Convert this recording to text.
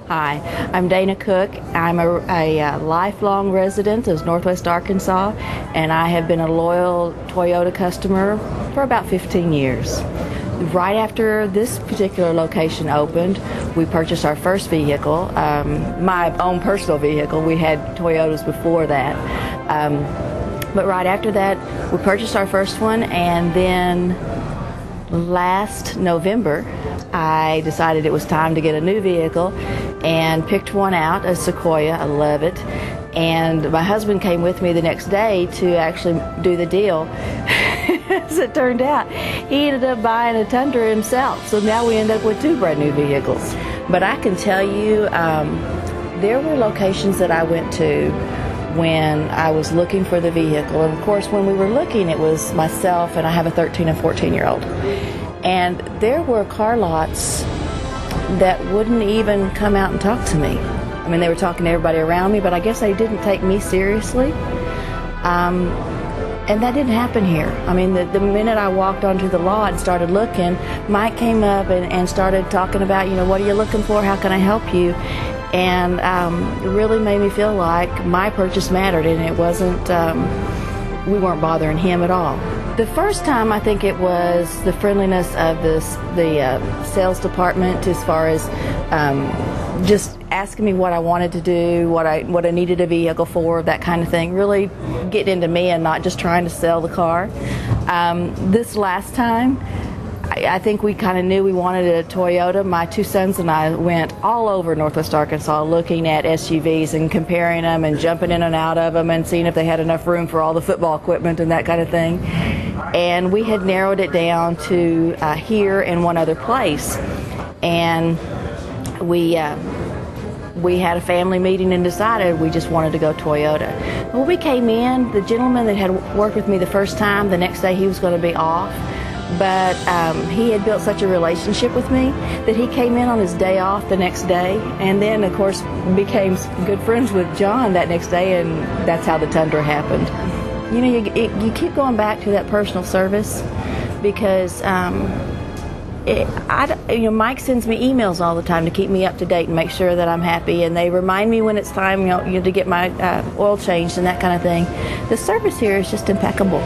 Hi, I'm Dana Cook. I'm a lifelong resident of Northwest Arkansas, and I have been a loyal Toyota customer for about 15 years. Right after this particular location opened, we purchased our first vehicle, my own personal vehicle. We had Toyotas before that. But right after that, we purchased our first one, and then last November, I decided it was time to get a new vehicle and picked one out, a Sequoia. I love it. And my husband came with me the next day to actually do the deal. As it turned out, he ended up buying a Tundra himself. So now we end up with two brand new vehicles. But I can tell you, there were locations that I went to when I was looking for the vehicle. And of course, when we were looking, it was myself, and I have a 13 and 14-year-old. And there were car lots that wouldn't even come out and talk to me. I mean, they were talking to everybody around me, but I guess they didn't take me seriously. And that didn't happen here. I mean, the minute I walked onto the lot and started looking, Mike came up and started talking about, what are you looking for? How can I help you? And it really made me feel like my purchase mattered, and it wasn't, we weren't bothering him at all. The first time, I think it was the friendliness of the sales department, as far as just asking me what I wanted to do, what I needed a vehicle for, that kind of thing. Really getting into me and not just trying to sell the car. This last time, I think we kind of knew we wanted a Toyota. My two sons and I went all over Northwest Arkansas looking at SUVs and comparing them and jumping in and out of them and seeing if they had enough room for all the football equipment and that kind of thing. And we had narrowed it down to here and one other place. And we had a family meeting and decided we just wanted to go Toyota. When we came in, the gentleman that had worked with me the first time, the next day he was going to be off. But he had built such a relationship with me that he came in on his day off the next day, and then, of course, became good friends with John that next day, and that's how the Tundra happened. You keep going back to that personal service because Mike sends me emails all the time to keep me up to date and make sure that I'm happy, and they remind me when it's time to get my oil changed and that kind of thing. The service here is just impeccable.